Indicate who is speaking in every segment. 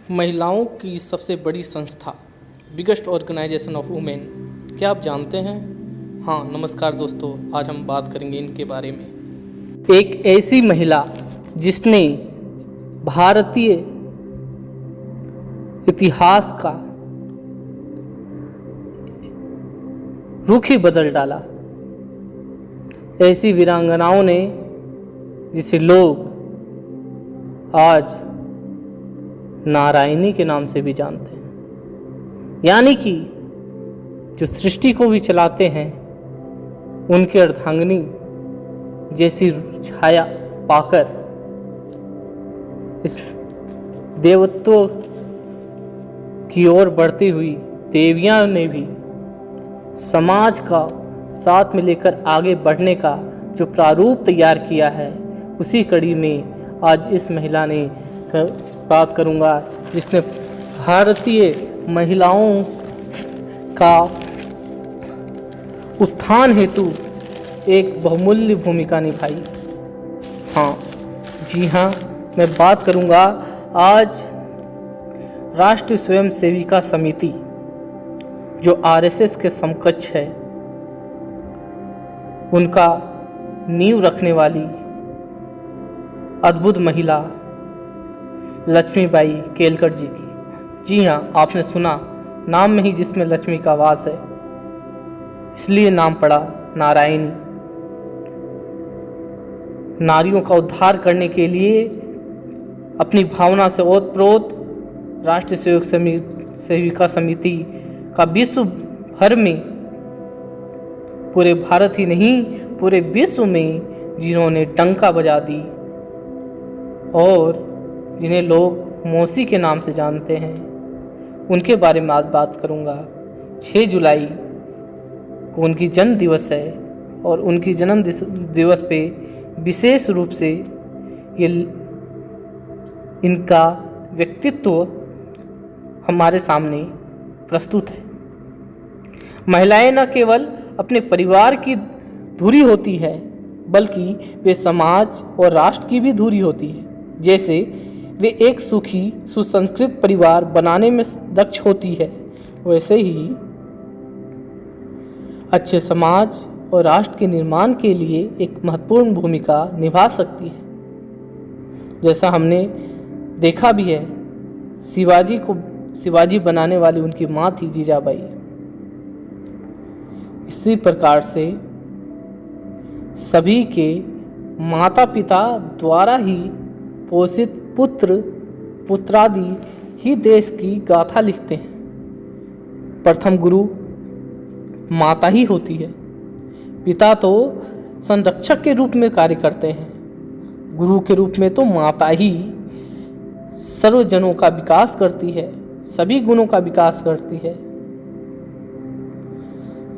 Speaker 1: महिलाओं की सबसे बड़ी संस्था बिगेस्ट ऑर्गेनाइजेशन ऑफ वुमेन, क्या आप जानते हैं? हाँ, नमस्कार दोस्तों, आज हम बात करेंगे इनके बारे में। एक ऐसी महिला जिसने भारतीय इतिहास का रुख ही बदल डाला। ऐसी वीरांगनाओं ने जिसे लोग आज नारायणी के नाम से भी जानते हैं, यानी कि जो सृष्टि को भी चलाते हैं, उनके अर्धांगिनी जैसी छाया पाकर इस देवत्व की ओर बढ़ती हुई देवियां ने भी समाज का साथ में लेकर आगे बढ़ने का जो प्रारूप तैयार किया है, उसी कड़ी में आज इस महिला ने बात करूंगा जिसने भारतीय महिलाओं का उत्थान हेतु एक बहुमूल्य भूमिका निभाई। हाँ जी हाँ, मैं बात करूंगा आज राष्ट्रीय स्वयं सेविका समिति जो आरएसएस के समकक्ष है, उनका नींव रखने वाली अद्भुत महिला लक्ष्मीबाई केलकर जी की। जी हाँ, आपने सुना, नाम में ही जिसमें लक्ष्मी का वास है, इसलिए नाम पड़ा नारायणी। नारियों का उद्धार करने के लिए अपनी भावना से ओतप्रोत राष्ट्रीय सेविका समिति का विश्व भर में, पूरे भारत ही नहीं पूरे विश्व में जिन्होंने डंका बजा दी और जिन्हें लोग मौसी के नाम से जानते हैं, उनके बारे में आज बात करूंगा। 6 जुलाई को उनकी जन्म दिवस है और उनकी जन्म दिवस पे विशेष रूप से ये इनका व्यक्तित्व हमारे सामने प्रस्तुत है। महिलाएं न केवल अपने परिवार की धुरी होती है, बल्कि वे समाज और राष्ट्र की भी धुरी होती है। जैसे वे एक सुखी सुसंस्कृत परिवार बनाने में दक्ष होती है, वैसे ही अच्छे समाज और राष्ट्र के निर्माण के लिए एक महत्वपूर्ण भूमिका निभा सकती है। जैसा हमने देखा भी है, शिवाजी बनाने वाली उनकी माँ थी जीजाबाई। इसी प्रकार से सभी के माता पिता द्वारा ही पोषित पुत्र पुत्रादि ही देश की गाथा लिखते हैं। प्रथम गुरु माता ही होती है। पिता तो संरक्षक के रूप में कार्य करते हैं, गुरु के रूप में तो माता ही सर्वजनों का विकास करती है, सभी गुणों का विकास करती है।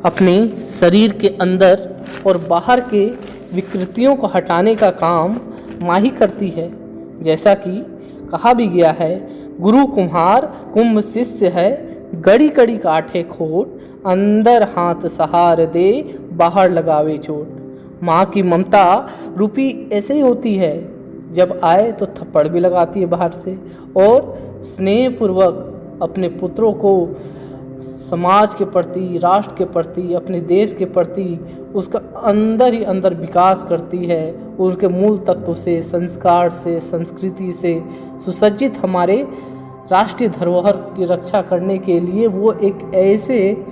Speaker 1: अपने शरीर के अंदर और बाहर के विकृतियों को हटाने का काम माँ ही करती है। जैसा कि कहा भी गया है, गुरु कुम्हार कुंभ शिष्य है, गड़ी गड़ी काठे खोट, अंदर हाथ सहार दे बाहर लगावे चोट। माँ की ममता रूपी ऐसे ही होती है, जब आए तो थप्पड़ भी लगाती है बाहर से और स्नेहपूर्वक अपने पुत्रों को समाज के प्रति, राष्ट्र के प्रति, अपने देश के प्रति उसका अंदर ही अंदर विकास करती है। उसके मूल तत्व से, संस्कार से, संस्कृति से सुसज्जित हमारे राष्ट्रीय धरोहर की रक्षा करने के लिए वो एक ऐसे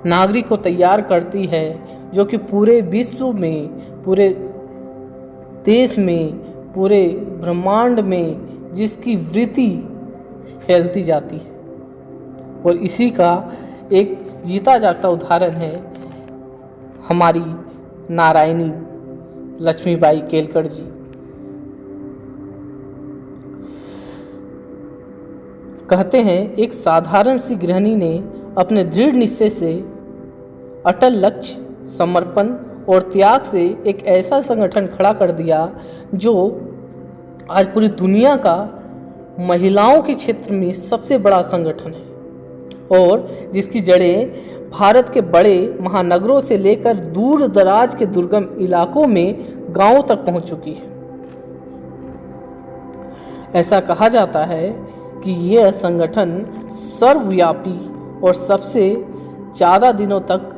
Speaker 1: नागरिक को तैयार करती है जो कि पूरे विश्व में, पूरे देश में, पूरे ब्रह्मांड में जिसकी वृत्ति फैलती जाती है। और इसी का एक जीता जागता उदाहरण है हमारी नारायणी लक्ष्मीबाई केलकर जी। कहते हैं, एक साधारण सी गृहिणी ने अपने दृढ़ निश्चय से, अटल लक्ष्य, समर्पण और त्याग से एक ऐसा संगठन खड़ा कर दिया जो आज पूरी दुनिया का महिलाओं के क्षेत्र में सबसे बड़ा संगठन है और जिसकी जड़ें भारत के बड़े महानगरों से लेकर दूर दराज के दुर्गम इलाकों में गांवों तक पहुंच चुकी है। ऐसा कहा जाता है कि यह संगठन सर्वव्यापी और सबसे ज़्यादा दिनों तक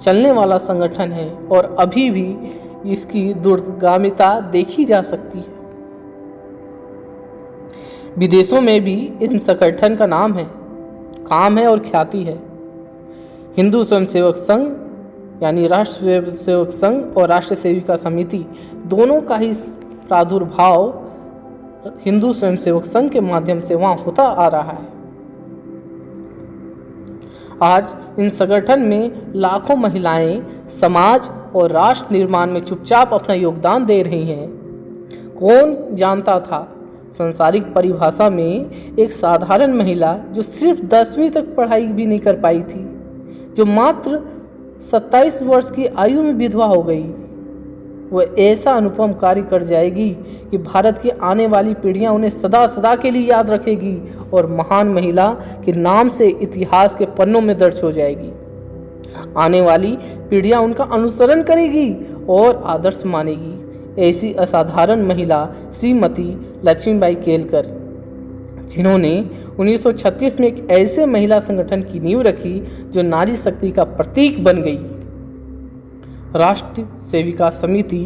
Speaker 1: चलने वाला संगठन है और अभी भी इसकी दूरगामिता देखी जा सकती है। विदेशों में भी इन संगठन का काम है और ख्याति है। हिंदू स्वयंसेवक संघ यानी राष्ट्र स्वयंसेवक संघ और राष्ट्र सेविका समिति दोनों का ही प्रादुर्भाव हिंदू स्वयंसेवक संघ के माध्यम से वहाँ होता आ रहा है। आज इन संगठन में लाखों महिलाएं समाज और राष्ट्र निर्माण में चुपचाप अपना योगदान दे रही हैं। कौन जानता था सांसारिक परिभाषा में एक साधारण महिला जो सिर्फ 10वीं तक पढ़ाई भी नहीं कर पाई थी, जो मात्र 27 वर्ष की आयु में विधवा हो गई, वह ऐसा अनुपम कार्य कर जाएगी कि भारत की आने वाली पीढ़ियां उन्हें सदा सदा के लिए याद रखेगी और महान महिला के नाम से इतिहास के पन्नों में दर्ज हो जाएगी। आने वाली पीढ़ियां उनका अनुसरण करेगी और आदर्श मानेगी। ऐसी असाधारण महिला श्रीमती लक्ष्मीबाई केलकर, जिन्होंने 1936 में एक ऐसे महिला संगठन की नींव रखी जो नारी शक्ति का प्रतीक बन गई। राष्ट्र सेविका समिति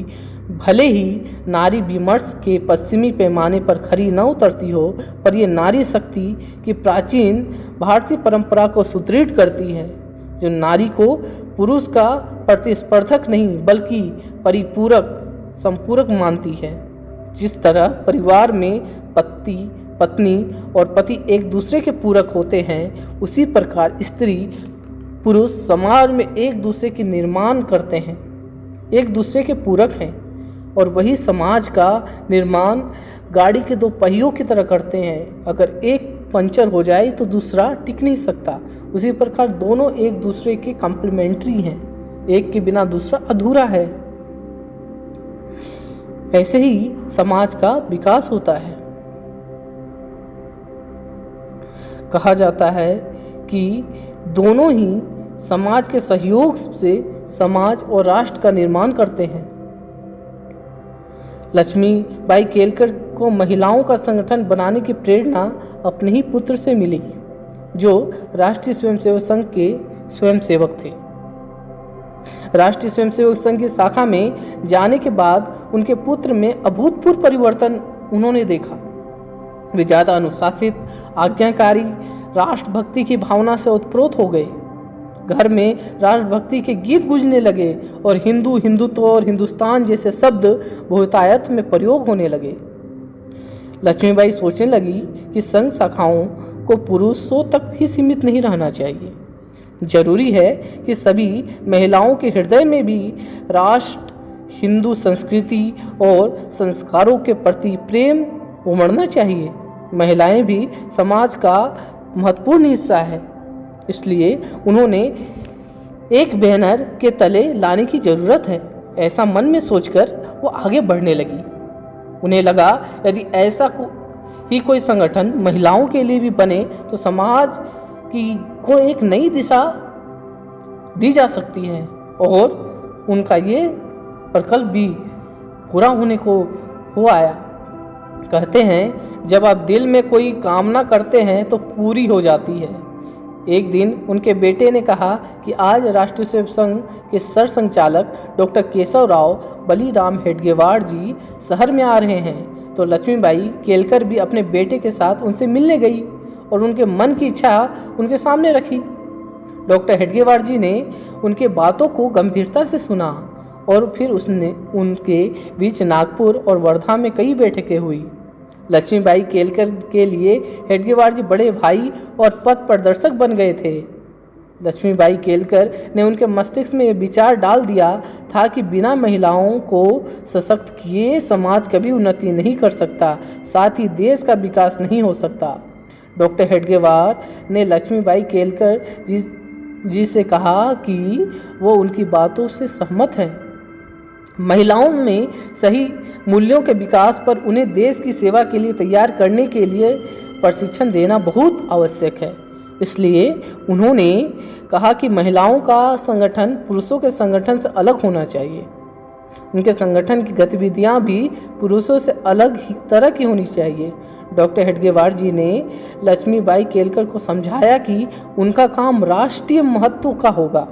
Speaker 1: भले ही नारी विमर्श के पश्चिमी पैमाने पर खरी न उतरती हो, पर यह नारी शक्ति की प्राचीन भारतीय परंपरा को सुदृढ़ करती है, जो नारी को पुरुष का प्रतिस्पर्धक नहीं बल्कि परिपूरक संपूरक मानती है। जिस तरह परिवार में पति पत्नी और पति एक दूसरे के पूरक होते हैं, उसी प्रकार स्त्री पुरुष समाज में एक दूसरे के निर्माण करते हैं, एक दूसरे के पूरक हैं और वही समाज का निर्माण गाड़ी के दो पहियों की तरह करते हैं। अगर एक पंचर हो जाए तो दूसरा टिक नहीं सकता। उसी प्रकार दोनों एक दूसरे के कॉम्प्लीमेंट्री हैं, एक के बिना दूसरा अधूरा है। ऐसे ही समाज का विकास होता है। कहा जाता है कि दोनों ही समाज के सहयोग से समाज और राष्ट्र का निर्माण करते हैं। लक्ष्मीबाई केलकर को महिलाओं का संगठन बनाने की प्रेरणा अपने ही पुत्र से मिली, जो राष्ट्रीय स्वयंसेवक संघ के स्वयंसेवक थे। राष्ट्रीय स्वयंसेवक संघ की शाखा में जाने के बाद उनके पुत्र में अभूतपूर्व परिवर्तन उन्होंने देखा। वे ज़्यादा अनुशासित, आज्ञाकारी, राष्ट्रभक्ति की भावना से उत्प्रोत हो गए। घर में राष्ट्रभक्ति के गीत गूंजने लगे और हिंदू, हिंदुत्व और हिंदुस्तान जैसे शब्द बहुतायत में प्रयोग होने लगे। लक्ष्मीबाई सोचने लगी कि संघ शाखाओं को पुरुषों तक ही सीमित नहीं रहना चाहिए। जरूरी है कि सभी महिलाओं के हृदय में भी राष्ट्र, हिंदू संस्कृति और संस्कारों के प्रति प्रेम उमड़ना चाहिए। महिलाएं भी समाज का महत्वपूर्ण हिस्सा है, इसलिए उन्होंने एक बैनर के तले लाने की ज़रूरत है। ऐसा मन में सोचकर वो आगे बढ़ने लगी। उन्हें लगा यदि ऐसा ही कोई संगठन महिलाओं के लिए भी बने तो समाज को एक नई दिशा दी जा सकती है और उनका ये प्रकल्प भी पूरा होने को हो आया। कहते हैं जब आप दिल में कोई कामना करते हैं तो पूरी हो जाती है। एक दिन उनके बेटे ने कहा कि आज राष्ट्रीय सेवक संघ के सरसंघचालक डॉक्टर केशव राव बलीराम हेडगेवार जी शहर में आ रहे हैं, तो लक्ष्मीबाई केलकर भी अपने बेटे के साथ उनसे मिलने गई और उनके मन की इच्छा उनके सामने रखी। डॉक्टर हेडगेवार जी ने उनके बातों को गंभीरता से सुना और फिर उनके बीच नागपुर और वर्धा में कई बैठकें हुई। लक्ष्मीबाई केलकर के लिए हेडगेवार जी बड़े भाई और पथ प्रदर्शक बन गए थे। लक्ष्मीबाई केलकर ने उनके मस्तिष्क में यह विचार डाल दिया था कि बिना महिलाओं को सशक्त किए समाज कभी उन्नति नहीं कर सकता, साथ ही देश का विकास नहीं हो सकता। डॉक्टर हेडगेवार ने लक्ष्मीबाई केलकर जी से कहा कि वो उनकी बातों से सहमत हैं। महिलाओं में सही मूल्यों के विकास पर उन्हें देश की सेवा के लिए तैयार करने के लिए प्रशिक्षण देना बहुत आवश्यक है। इसलिए उन्होंने कहा कि महिलाओं का संगठन पुरुषों के संगठन से अलग होना चाहिए। उनके संगठन की गतिविधियां भी पुरुषों से अलग ही तरह की होनी चाहिए। डॉक्टर हेडगेवार जी ने लक्ष्मीबाई केलकर को समझाया कि उनका काम राष्ट्रीय महत्व का होगा,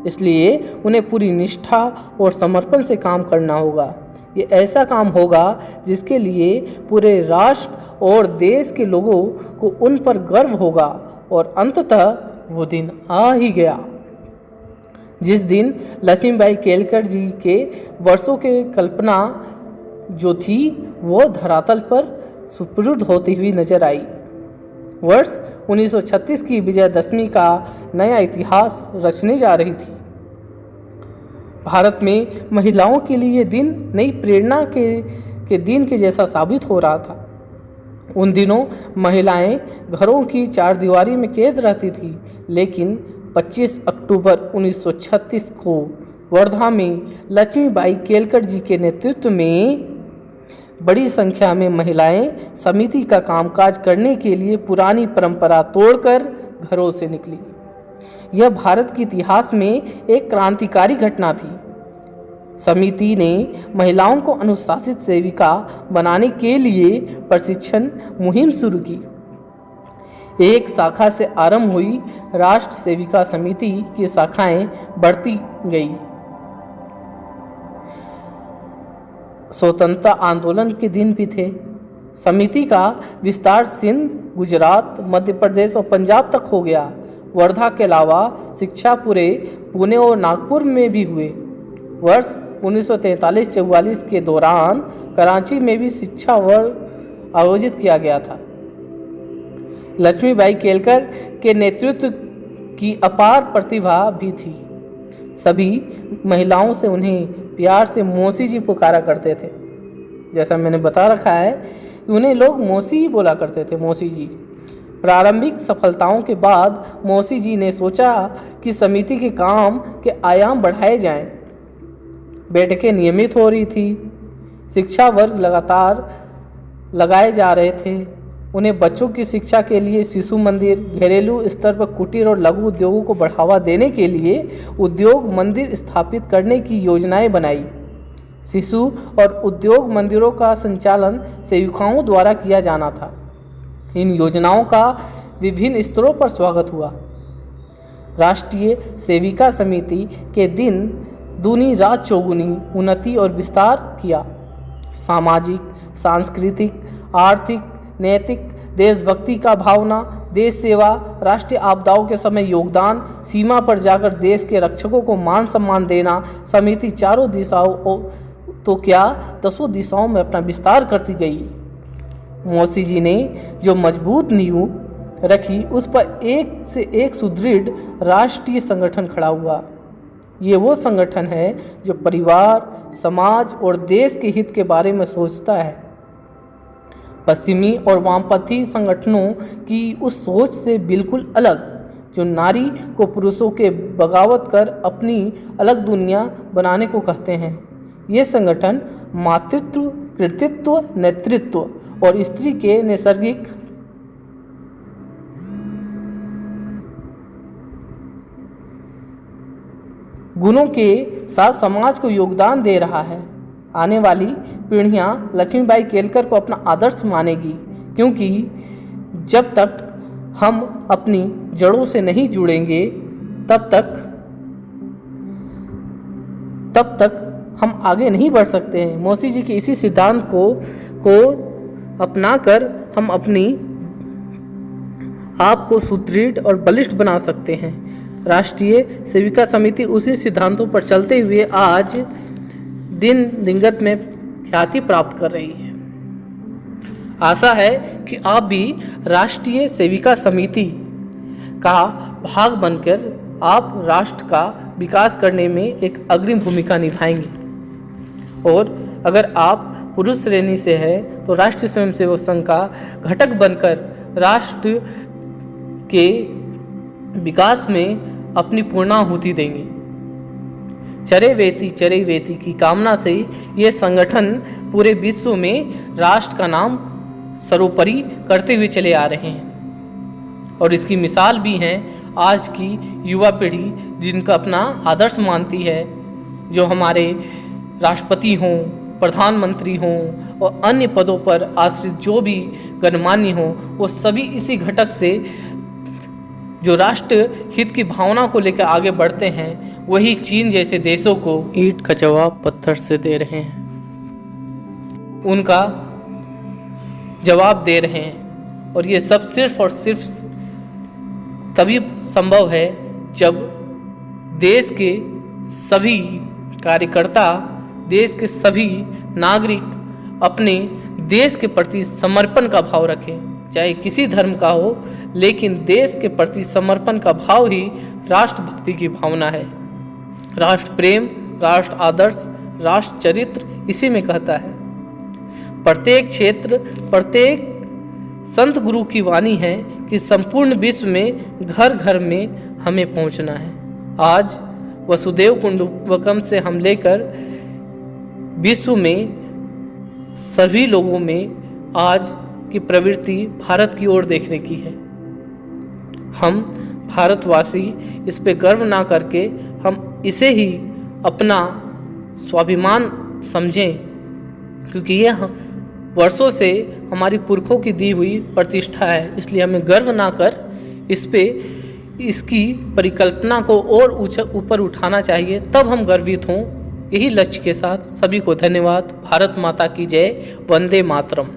Speaker 1: इसलिए उन्हें पूरी निष्ठा और समर्पण से काम करना होगा। ये ऐसा काम होगा जिसके लिए पूरे राष्ट्र और देश के लोगों को उन पर गर्व होगा। और अंततः वो दिन आ ही गया जिस दिन लक्ष्मीबाई केलकर जी के वर्षों के कल्पना जो थी वो धरातल पर सुपुर्द होती हुई नजर आई। वर्ष 1936 की विजयदशमी का नया इतिहास रचने जा रही थी। भारत में महिलाओं के लिए ये दिन नई प्रेरणा के दिन के जैसा साबित हो रहा था। उन दिनों महिलाएं घरों की चारदीवारी में कैद रहती थी, लेकिन 25 अक्टूबर 1936 को वर्धा में लक्ष्मीबाई केलकर जी के नेतृत्व में बड़ी संख्या में महिलाएं समिति का कामकाज करने के लिए पुरानी परंपरा तोड़कर घरों से निकली। यह भारत के इतिहास में एक क्रांतिकारी घटना थी। समिति ने महिलाओं को अनुशासित सेविका बनाने के लिए प्रशिक्षण मुहिम शुरू की। एक शाखा से आरंभ हुई राष्ट्र सेविका समिति की शाखाएं बढ़ती गई। स्वतंत्रता आंदोलन के दिन भी थे। समिति का विस्तार सिंध, गुजरात, मध्य प्रदेश और पंजाब तक हो गया। वर्धा के अलावा शिक्षा पूरे पुणे और नागपुर में भी हुए। वर्ष 1943-44 के दौरान कराची में भी शिक्षा वर्ग आयोजित किया गया था। लक्ष्मीबाई केलकर के नेतृत्व की अपार प्रतिभा भी थी। सभी महिलाओं से उन्हें प्यार से मौसी जी पुकारा करते थे। जैसा मैंने बता रखा है कि उन्हें लोग मौसी ही बोला करते थे, मौसी जी। प्रारंभिक सफलताओं के बाद मौसी जी ने सोचा कि समिति के काम के आयाम बढ़ाए जाएं। बैठकें नियमित हो रही थी, शिक्षा वर्ग लगातार लगाए जा रहे थे। उन्हें बच्चों की शिक्षा के लिए शिशु मंदिर, घरेलू स्तर पर कुटीर और लघु उद्योगों को बढ़ावा देने के लिए उद्योग मंदिर स्थापित करने की योजनाएं बनाई। शिशु और उद्योग मंदिरों का संचालन सेविकाओं द्वारा किया जाना था। इन योजनाओं का विभिन्न स्तरों पर स्वागत हुआ। राष्ट्रीय सेविका समिति के दिन दूनी रात चौगुनी उन्नति और विस्तार किया। सामाजिक, सांस्कृतिक, आर्थिक, नैतिक, देशभक्ति का भावना, देश सेवा, राष्ट्रीय आपदाओं के समय योगदान, सीमा पर जाकर देश के रक्षकों को मान सम्मान देना, समिति चारों दिशाओं तो क्या 10 दिशाओं में अपना विस्तार करती गई। मौसी जी ने जो मजबूत नींव रखी उस पर एक से एक सुदृढ़ राष्ट्रीय संगठन खड़ा हुआ। ये वो संगठन है जो परिवार, समाज और देश के हित के बारे में सोचता है। पश्चिमी और वामपंथी संगठनों की उस सोच से बिल्कुल अलग, जो नारी को पुरुषों के बगावत कर अपनी अलग दुनिया बनाने को कहते हैं। ये संगठन मातृत्व, कृतित्व, नेतृत्व और स्त्री के नैसर्गिक गुणों के साथ समाज को योगदान दे रहा है। आने वाली पीढ़ियां लक्ष्मीबाई केलकर को अपना आदर्श मानेगी, क्योंकि जब तक हम अपनी जड़ों से नहीं जुड़ेंगे तब तक हम आगे नहीं बढ़ सकते हैं। मौसी जी के इसी सिद्धांत को अपनाकर हम अपनी आप को सुदृढ़ और बलिष्ठ बना सकते हैं। राष्ट्रीय सेविका समिति उसी सिद्धांतों पर चलते हुए आज दिन दिनगत में ख्याति प्राप्त कर रही है। आशा है कि आप भी राष्ट्रीय सेविका समिति का भाग बनकर आप राष्ट्र का विकास करने में एक अग्रिम भूमिका निभाएंगे। और अगर आप पुरुष श्रेणी से हैं तो राष्ट्रीय स्वयंसेवक संघ का घटक बनकर राष्ट्र के विकास में अपनी पूर्णाहुति देंगे। चरे वेती की कामना से ये संगठन पूरे विश्व में राष्ट्र का नाम सर्वोपरि करते हुए चले आ रहे हैं। और इसकी मिसाल भी हैं आज की युवा पीढ़ी, जिनका अपना आदर्श मानती है, जो हमारे राष्ट्रपति हों, प्रधानमंत्री हों और अन्य पदों पर आश्रित जो भी गणमान्य हों, वो सभी इसी घटक से जो राष्ट्र हित की भावना को लेकर आगे बढ़ते हैं, वही चीन जैसे देशों को ईंट का जवाब पत्थर से दे रहे हैं, उनका जवाब दे रहे हैं। और ये सब सिर्फ और सिर्फ तभी संभव है जब देश के सभी कार्यकर्ता, देश के सभी नागरिक अपने देश के प्रति समर्पण का भाव रखें, चाहे किसी धर्म का हो, लेकिन देश के प्रति समर्पण का भाव ही राष्ट्रभक्ति की भावना है। राष्ट्र प्रेम, राष्ट्र आदर्श, राष्ट्र चरित्र इसी में कहता है। प्रत्येक क्षेत्र, प्रत्येक संत गुरु की वाणी है कि संपूर्ण विश्व में घर घर में हमें पहुंचना है। आज वसुदेव कुटुंबकम से हम लेकर विश्व में सभी लोगों में आज की प्रवृत्ति भारत की ओर देखने की है। हम भारतवासी इस पे गर्व ना करके हम इसे ही अपना स्वाभिमान समझें, क्योंकि यह वर्षों से हमारी पुरखों की दी हुई प्रतिष्ठा है। इसलिए हमें गर्व ना कर इस पे इसकी परिकल्पना को और ऊपर उठाना चाहिए, तब हम गर्वित हों। यही लक्ष्य के साथ सभी को धन्यवाद। भारत माता की जय। वंदे मातरम।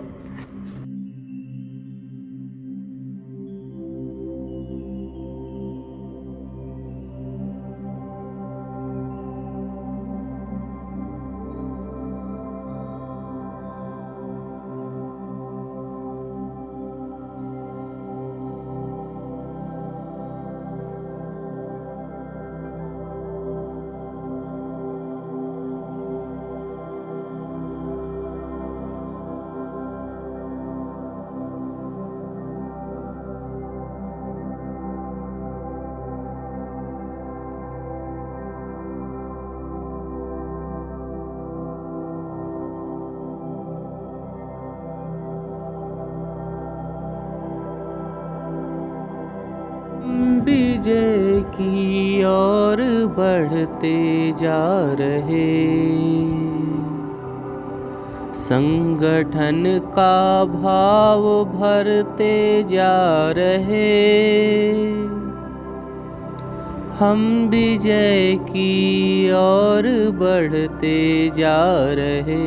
Speaker 1: विजय की ओर बढ़ते जा रहे, संगठन का भाव भरते जा रहे, हम विजय की ओर बढ़ते जा रहे।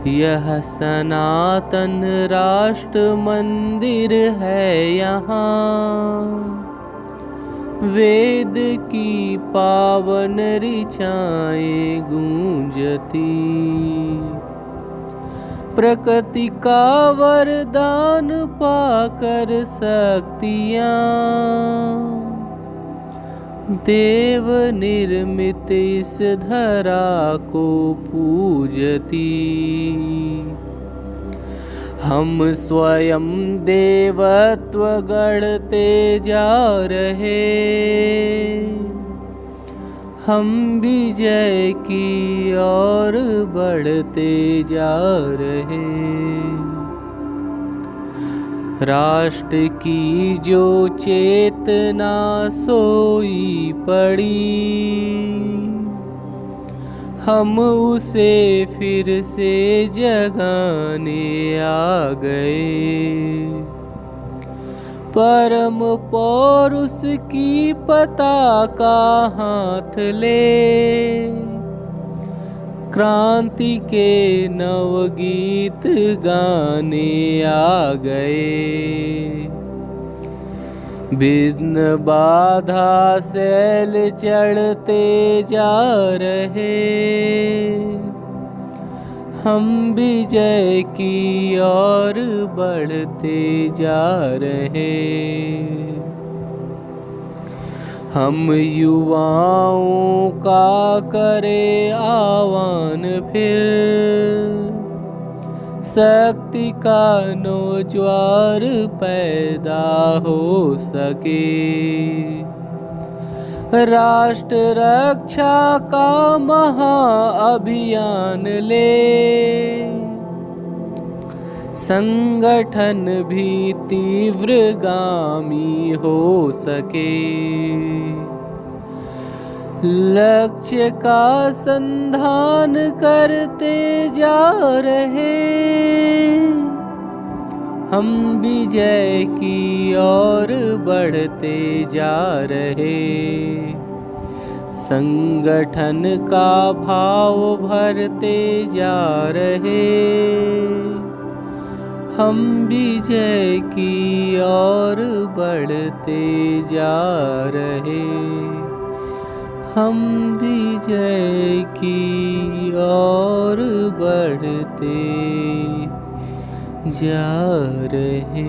Speaker 1: यह सनातन राष्ट्र मंदिर है यहाँ, वेद की पावन ऋचाएं गूंजती, प्रकृति का वरदान पाकर शक्तियाँ देव निर्मित इस धरा को पूजती। हम स्वयं देवत्व गढ़ते जा रहे, हम विजय की ओर बढ़ते जा रहे। राष्ट्र की जो चेतना सोई पड़ी, हम उसे फिर से जगाने आ गए। परम पौरुष की पताका हाथ ले, क्रांति के नवगीत गाने आ गए। विघ्न बाधा शैल चढ़ते जा रहे, हम विजय की ओर बढ़ते जा रहे। हम युवाओं का करे आह्वान फिर, शक्ति का नौजवार पैदा हो सके। राष्ट्र रक्षा का महाअभियान ले, संगठन भी तीव्रगामी हो सके। लक्ष्य का संधान करते जा रहे, हम विजय की ओर बढ़ते जा रहे। संगठन का भाव भरते जा रहे, हम विजय की ओर बढ़ते जा रहे। हम विजय की ओर बढ़ते जा रहे।